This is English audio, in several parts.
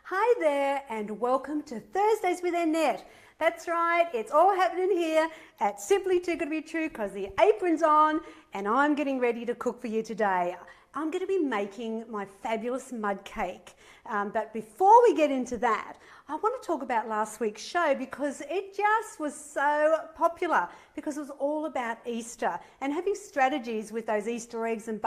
Hi there and welcome to Thursdays with Annette. That's right, it's all happening here at Simply Too Good to Be True because the apron's on and I'm getting ready to cook for you today. I'm going to be making my fabulous mud cake. But before we get into that, I want to talk about last week's show because it just was so popular because it was all about Easter and having strategies with those Easter eggs and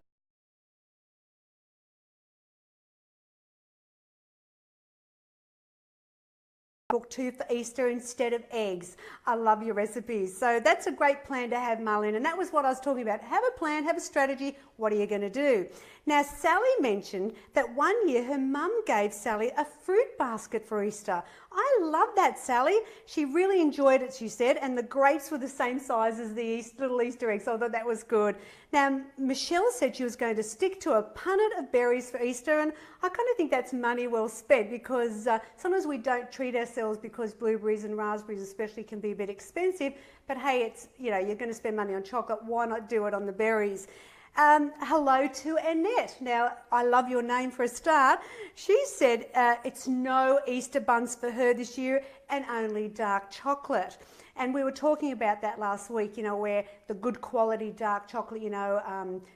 book 2 for Easter instead of eggs. I love your recipes. So that's a great plan to have, Marlene. And that was what I was talking about. Have a plan, have a strategy. What are you going to do? Now, Sally mentioned that one year her mum gave Sally a fruit basket for Easter. I love that, Sally. She really enjoyed it, she said, and the grapes were the same size as the little Easter eggs, so I thought that was good. Now, Michelle said she was going to stick to a punnet of berries for Easter, and I kind of think that's money well spent because sometimes we don't treat ourselves because blueberries and raspberries especially can be a bit expensive, but hey, it's, you know, you're going to spend money on chocolate, why not do it on the berries? Hello to Annette. Now, I love your name for a start. She said it's no Easter buns for her this year and only dark chocolate. And we were talking about that last week, you know, where the good quality dark chocolate, you know,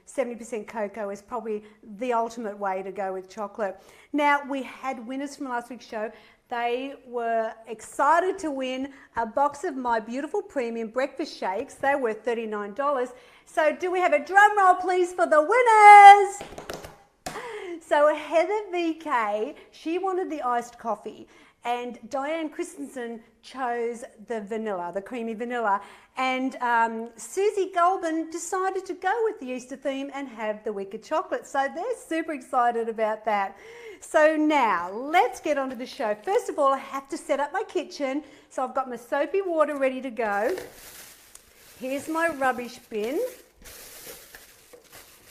70% cocoa is probably the ultimate way to go with chocolate. Now, we had winners from last week's show. They were excited to win a box of my beautiful premium breakfast shakes. They were $39. So do we have a drum roll, please, for the winners? So Heather VK, she wanted the iced coffee. And Diane Christensen chose the vanilla, the creamy vanilla. And Susie Goldman decided to go with the Easter theme and have the wicked chocolate. So they're super excited about that. So now, let's get on to the show. First of all, I have to set up my kitchen. So I've got my soapy water ready to go. Here's my rubbish bin.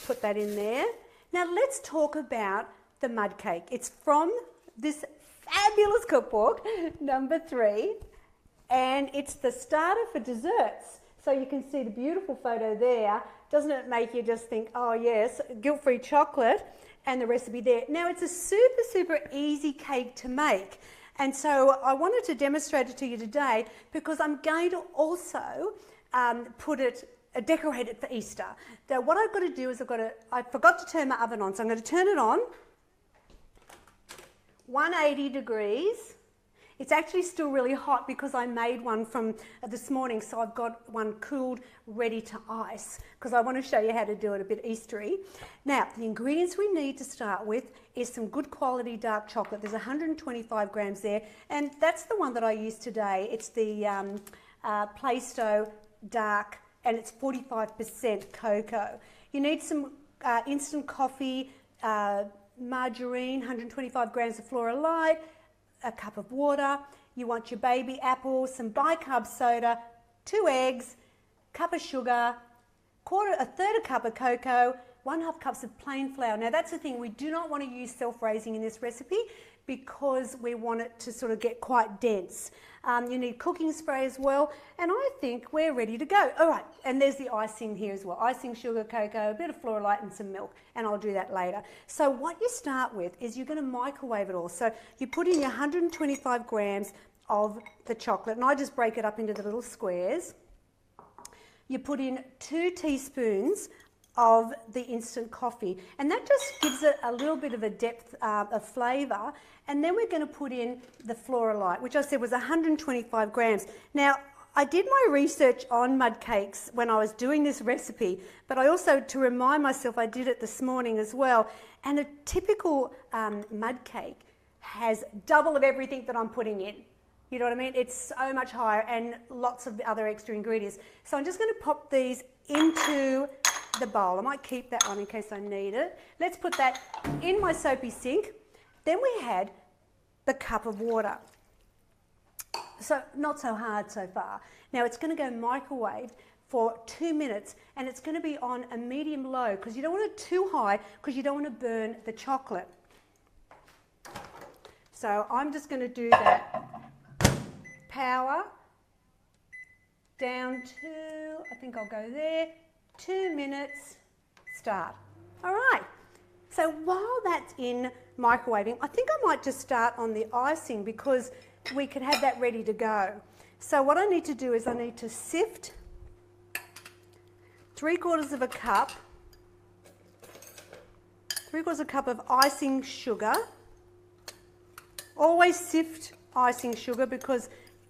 Put that in there. Now let's talk about the mud cake. It's from this fabulous cookbook, number 3, and it's the starter for desserts. So you can see the beautiful photo there. Doesn't it make you just think, oh yes, guilt-free chocolate, and the recipe there. Now it's a super easy cake to make, and so I wanted to demonstrate it to you today because I'm going to also decorate it for Easter. Now what I've got to do is I forgot to turn my oven on, so I'm going to turn it on. 180 degrees. It's actually still really hot because I made one from this morning, so I've got one cooled, ready to ice, because I want to show you how to do it a bit Eastery. Now, the ingredients we need to start with is some good quality dark chocolate. There's 125 grams there, and that's the one that I used today. It's the Plaistow Dark, and it's 45% cocoa. You need some instant coffee, margarine, 125 grams of Flora Light, a cup of water. You want your baby apple, some bicarb soda, 2 eggs, cup of sugar, a third a cup of cocoa, 1/2 cups of plain flour. Now that's the thing, we do not want to use self-raising in this recipe because we want it to sort of get quite dense. You need cooking spray as well, and I think we're ready to go. All right, and there's the icing here as well. Icing, sugar, cocoa, a bit of Flora Light and some milk, and I'll do that later. So what you start with is you're going to microwave it all. So you put in your 125 grams of the chocolate, and I just break it up into the little squares. You put in 2 teaspoons of the instant coffee, and that just gives it a little bit of a depth of flavour. And then we're going to put in the Flora Light, which I said was 125 grams. Now, I did my research on mud cakes when I was doing this recipe, but I also, to remind myself, I did it this morning as well. And a typical mud cake has double of everything that I'm putting in. You know what I mean? It's so much higher and lots of other extra ingredients. So I'm just going to pop these into the bowl. I might keep that one in case I need it. Let's put that in my soapy sink. Then we had the cup of water. So not so hard so far. Now it's going to go microwave for 2 minutes, and it's going to be on a medium low because you don't want it too high because you don't want to burn the chocolate. So I'm just going to do that. Power down to, I think I'll go there, 2 minutes, start. All right, So while that's in microwaving, I think I might just start on the icing because we can have that ready to go. So what I need to do is I need to sift 3/4 cup of icing sugar. Always sift icing sugar because,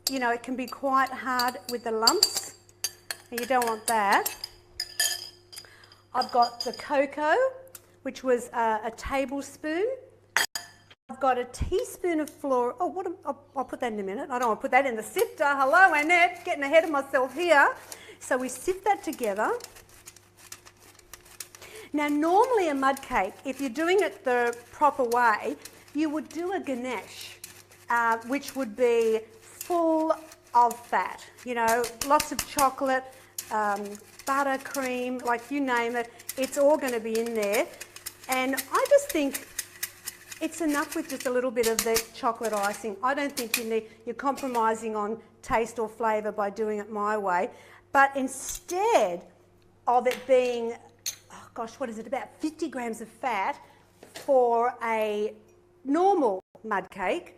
you know, it can be quite hard with the lumps and you don't want that. I've got the cocoa, which was a tablespoon. I've got a teaspoon of flour. Oh, I'll put that in a minute. I don't want to put that in the sifter. Hello, Annette, getting ahead of myself here. So we sift that together. Now, normally a mud cake, if you're doing it the proper way, you would do a ganache, which would be full of fat. You know, lots of chocolate, butter, cream, like you name it. It's all going to be in there. And I just think it's enough with just a little bit of the chocolate icing. I don't think you're compromising on taste or flavour by doing it my way. But instead of it being, oh gosh, what is it, about 50 grams of fat for a normal mud cake,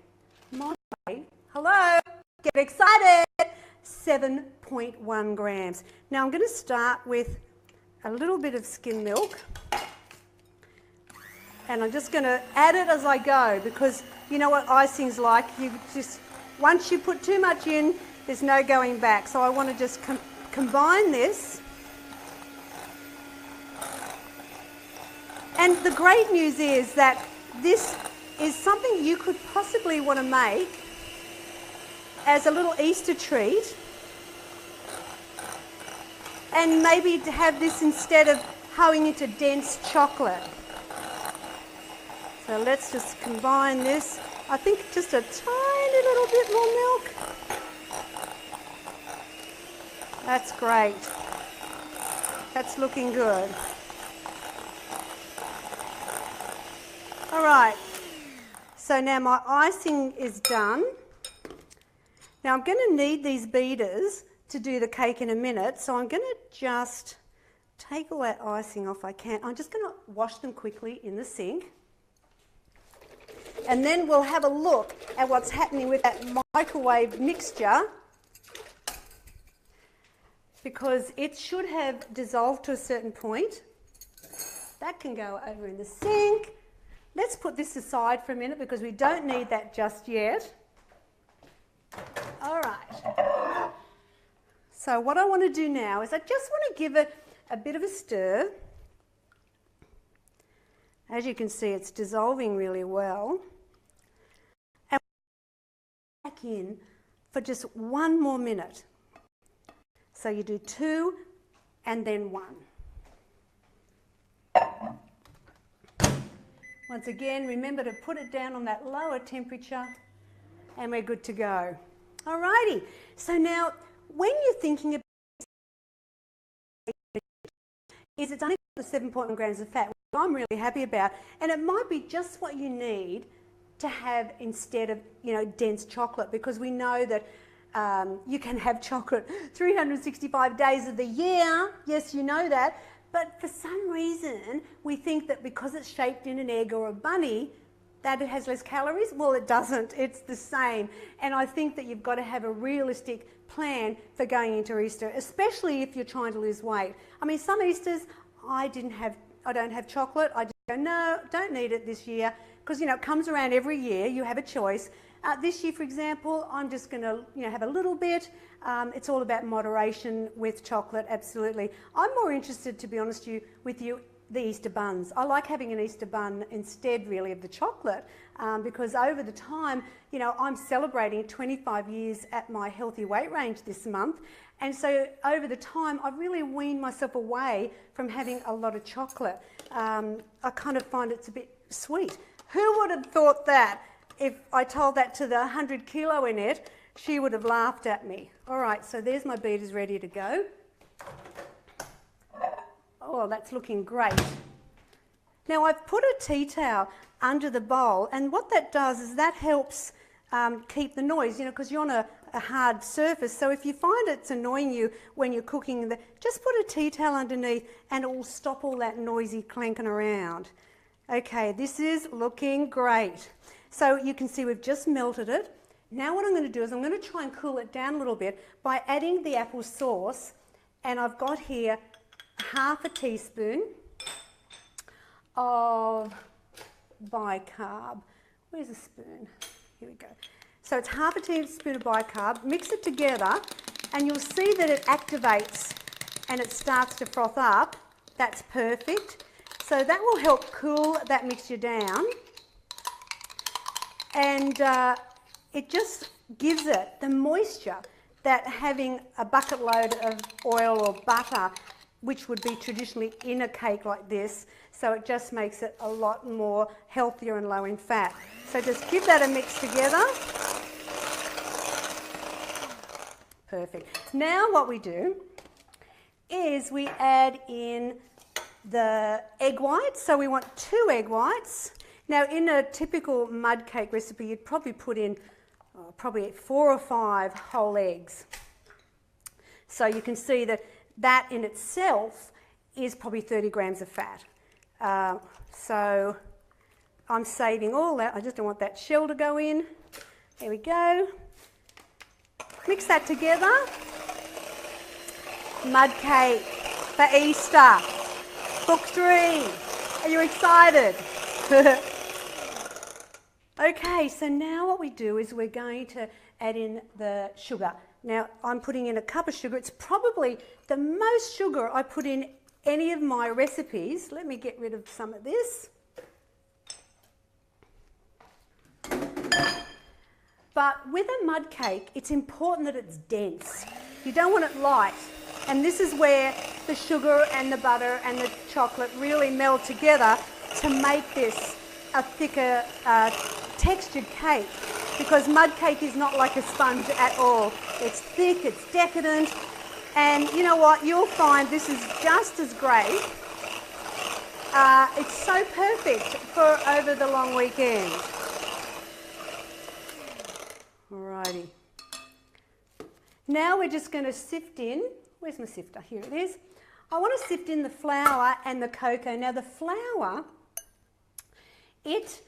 my way, hello, get excited, 7.1 grams. Now I'm going to start with a little bit of skim milk. And I'm just going to add it as I go because you know what icing's like. You just, once you put too much in, there's no going back. So I want to just combine this. And the great news is that this is something you could possibly want to make as a little Easter treat. And maybe to have this instead of hoeing into dense chocolate. So let's just combine this. I think just a tiny little bit more milk. That's great. That's looking good. All right. So now my icing is done. Now I'm going to need these beaters to do the cake in a minute. So I'm going to just take all that icing off I can. I'm just going to wash them quickly in the sink. And then we'll have a look at what's happening with that microwave mixture because it should have dissolved to a certain point. That can go over in the sink. Let's put this aside for a minute because we don't need that just yet. All right. So what I want to do now is I just want to give it a bit of a stir. As you can see, it's dissolving really well. And back in for just 1 more minute. So you do 2 and then 1. Once again, remember to put it down on that lower temperature and we're good to go. Alrighty, so now when you're thinking about it's only the 7.1 grams of fat, which I'm really happy about, and it might be just what you need to have instead of, you know, dense chocolate, because we know that you can have chocolate 365 days of the year. Yes, you know that. But for some reason, we think that because it's shaped in an egg or a bunny, that it has less calories. Well, it doesn't. It's the same. And I think that you've got to have a realistic plan for going into Easter, especially if you're trying to lose weight. I mean, some Easters, I don't have chocolate. I just go, no, don't need it this year, because, you know, it comes around every year. You have a choice. This year, for example, I'm just going to, you know, have a little bit. It's all about moderation with chocolate, absolutely. I'm more interested, to be honest with you, the Easter buns. I like having an Easter bun instead, really, of the chocolate, because over the time, you know, I'm celebrating 25 years at my healthy weight range this month, and so over the time, I've really weaned myself away from having a lot of chocolate. I kind of find it's a bit sweet. Who would have thought that? If I told that to the 100-kilo Annette, she would have laughed at me. All right, so there's my beaters ready to go. Oh, that's looking great. Now I've put a tea towel under the bowl, and what that does is that helps keep the noise, you know, because you're on a hard surface. So if you find it's annoying you when you're cooking, just put a tea towel underneath and it will stop all that noisy clanking around. Okay, this is looking great. So you can see we've just melted it. Now what I'm going to do is I'm going to try and cool it down a little bit by adding the apple sauce, and I've got here half a teaspoon of bicarb. Where's the spoon? Here we go. So it's half a teaspoon of bicarb. Mix it together and you'll see that it activates and it starts to froth up. That's perfect. So that will help cool that mixture down, and it just gives it the moisture that having a bucket load of oil or butter, which would be traditionally in a cake like this, so it just makes it a lot more healthier and low in fat. So just give that a mix together. Perfect. Now what we do is we add in the egg whites. So we want 2 egg whites. Now in a typical mud cake recipe you'd probably put in probably 4 or 5 whole eggs. So you can see that that in itself is probably 30 grams of fat. So I'm saving all that. I just don't want that shell to go in. There we go. Mix that together. Mud cake for Easter. Book 3. Are you excited? Okay, so now what we do is we're going to add in the sugar. Now I'm putting in a cup of sugar. It's probably the most sugar I put in any of my recipes. Let me get rid of some of this. But with a mud cake, it's important that it's dense. You don't want it light. And this is where the sugar and the butter and the chocolate really meld together to make this a thicker textured cake, because mud cake is not like a sponge at all. It's thick, it's decadent, and you know what, you'll find this is just as great. It's so perfect for over the long weekend. Alrighty. Now we're just going to sift in. Where's my sifter? Here it is. I want to sift in the flour and the cocoa. Now the flour, it's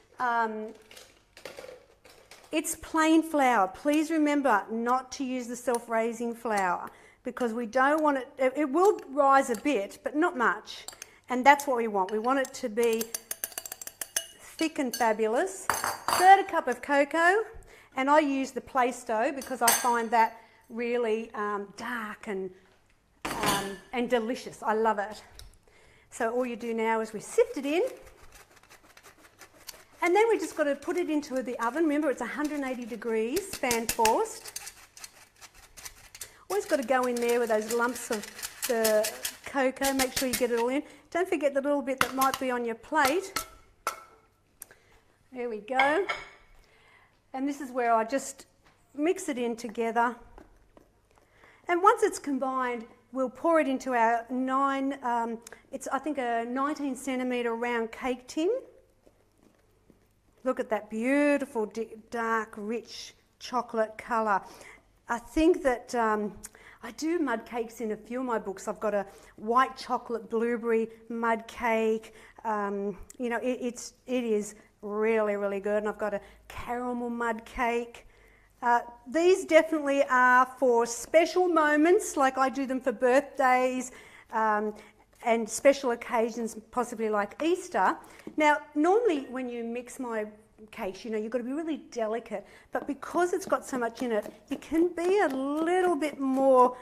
plain flour. Please remember not to use the self-raising flour, because we don't want it, it will rise a bit, but not much. And that's what we want. We want it to be thick and fabulous. 1/3 cup of cocoa, and I use the Plaistow because I find that really dark and delicious. I love it. So all you do now is we sift it in, and then we just got to put it into the oven. Remember, it's 180 degrees, fan forced. Always got to go in there with those lumps of the cocoa. Make sure you get it all in. Don't forget the little bit that might be on your plate. There we go. And this is where I just mix it in together. And once it's combined, we'll pour it into our it's I think a 19 centimetre round cake tin. Look at that beautiful dark rich chocolate colour. I think that I do mud cakes in a few of my books. I've got a white chocolate blueberry mud cake. You know, it is really, really good. And I've got a caramel mud cake. These definitely are for special moments, like I do them for birthdays and special occasions, possibly like Easter. Now, normally when you mix my cakes, you know, you've got to be really delicate, but because it's got so much in it, you can be a little bit more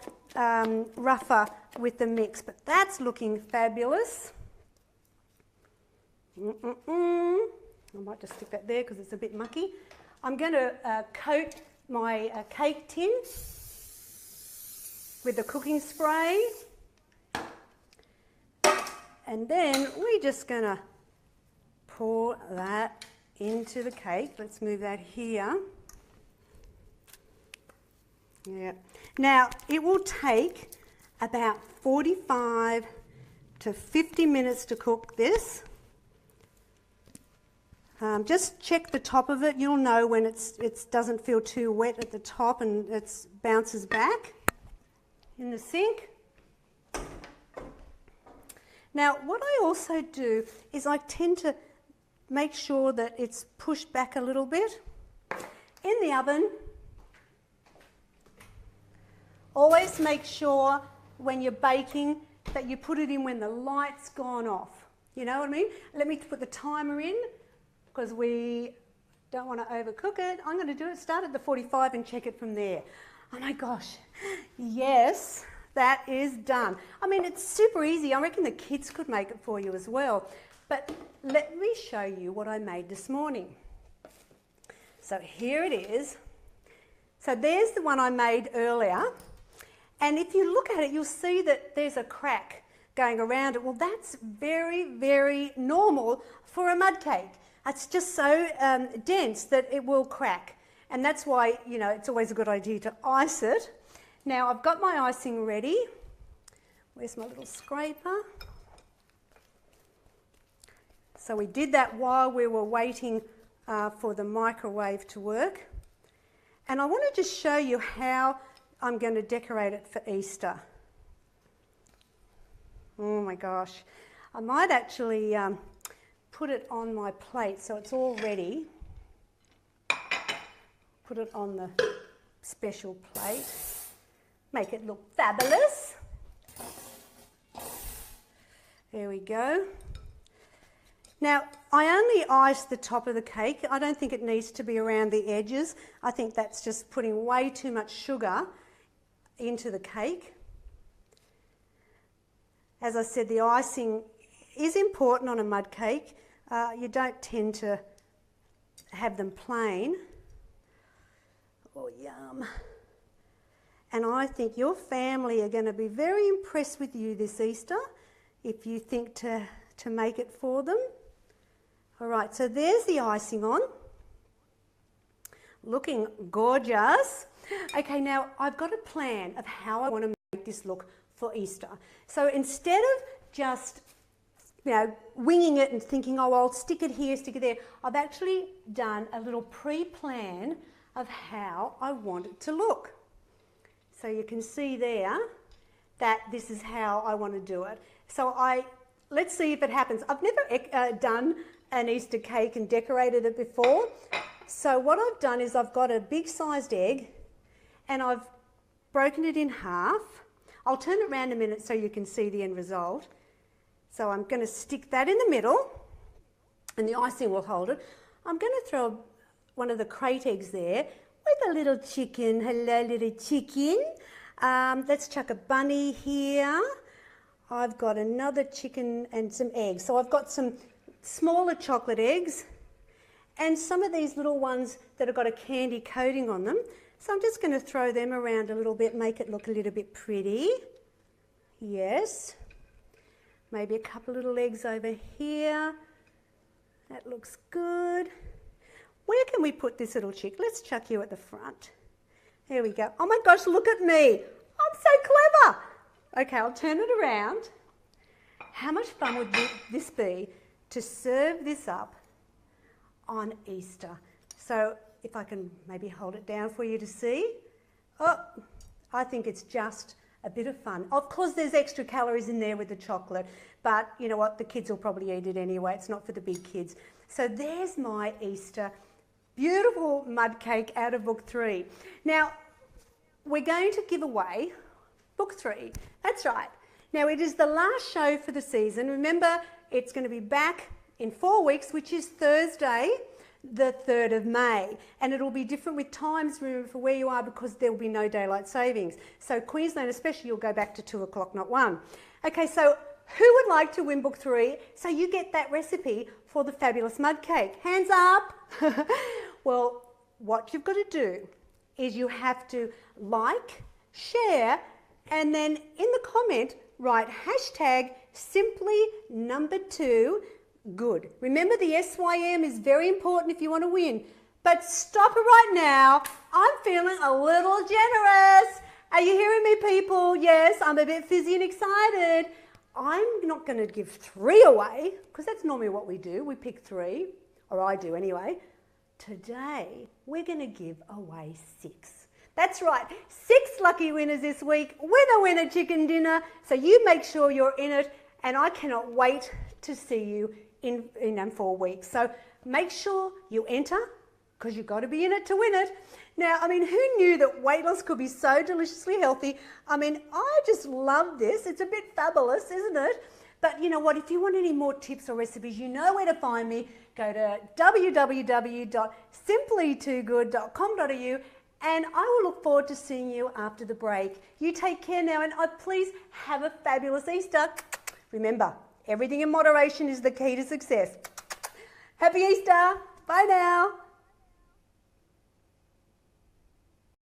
rougher with the mix, but that's looking fabulous. I might just stick that there because it's a bit mucky. I'm going to coat my cake tin with the cooking spray, and then we're just going to pour that into the cake. Let's move that here. Yeah. Now, it will take about 45 to 50 minutes to cook this. Just check the top of it. You'll know when it doesn't feel too wet at the top and it bounces back in the sink. Now, what I also do is I tend to make sure that it's pushed back a little bit. In the oven, always make sure when you're baking that you put it in when the light's gone off. You know what I mean? Let me put the timer in because we don't want to overcook it. I'm going to start at the 45 and check it from there. Oh my gosh, yes, that is done. I mean, it's super easy. I reckon the kids could make it for you as well. But let me show you what I made this morning. So here it is. So there's the one I made earlier. And if you look at it, you'll see that there's a crack going around it. Well, that's very, very normal for a mud cake. It's just so dense that it will crack. And that's why, you know, it's always a good idea to ice it. Now, I've got my icing ready. Where's my little scraper? So we did that while we were waiting for the microwave to work. And I want to just show you how I'm going to decorate it for Easter. Oh my gosh. I might actually put it on my plate so it's all ready. Put it on the special plate. Make it look fabulous. There we go. Now, I only iced the top of the cake. I don't think it needs to be around the edges. I think that's just putting way too much sugar into the cake. As I said, the icing is important on a mud cake. You don't tend to have them plain. Oh, yum. And I think your family are going to be very impressed with you this Easter if you think to make it for them. All right, so there's the icing on. Looking gorgeous. Okay, now I've got a plan of how I want to make this look for Easter. So instead of just, you know, winging it and thinking, oh, I'll stick it here, stick it there, I've actually done a little pre-plan of how I want it to look. So you can see there that this is how I want to do it. So let's see if it happens. I've never done an Easter cake and decorated it before. So what I've done is I've got a big sized egg and I've broken it in half. I'll turn it around a minute so you can see the end result. So I'm going to stick that in the middle and the icing will hold it. I'm going to throw one of the crate eggs there with a little chicken. Hello, little chicken. Let's chuck a bunny here. I've got another chicken and some eggs. So I've got some smaller chocolate eggs and some of these little ones that have got a candy coating on them. So I'm just going to throw them around a little bit, make it look a little bit pretty. Yes. Maybe a couple little eggs over here. That looks good. Where can we put this little chick? Let's chuck you at the front. There we go. Oh my gosh, look at me. I'm so clever. Okay, I'll turn it around. How much fun would this be to serve this up on Easter? So if I can maybe hold it down for you to see. Oh, I think it's just a bit of fun. Of course, there's extra calories in there with the chocolate, but you know what? The kids will probably eat it anyway. It's not for the big kids. So there's my Easter beautiful mud cake out of book 3. Now, we're going to give away book 3. That's right. Now, it is the last show for the season. Remember, it's going to be back in 4 weeks, which is Thursday, the 3rd of May. And it'll be different with times, remember, for where you are, because there will be no daylight savings. So Queensland especially, you'll go back to 2 o'clock, not 1. Okay, so who would like to win book 3? So you get that recipe for the fabulous mud cake. Hands up. Well, what you've got to do is you have to like, share, and then in the comment, write hashtag simply number 2 good. Remember, the SYM is very important if you want to win. But stop it right now. I'm feeling a little generous. Are you hearing me, people? Yes, I'm a bit fizzy and excited. I'm not going to give 3 away, because that's normally what we do. We pick 3, or I do anyway. Today, we're going to give away 6. That's right, 6 lucky winners this week with a winner chicken dinner. So you make sure you're in it, and I cannot wait to see you in 4 weeks. So make sure you enter, because you've got to be in it to win it. Now, I mean, who knew that weight loss could be so deliciously healthy? I mean, I just love this. It's a bit fabulous, isn't it? But you know what? If you want any more tips or recipes, you know where to find me. Go to www.simplytoogood.com.au, and I will look forward to seeing you after the break. You take care now, and please have a fabulous Easter. Remember, everything in moderation is the key to success. Happy Easter. Bye now.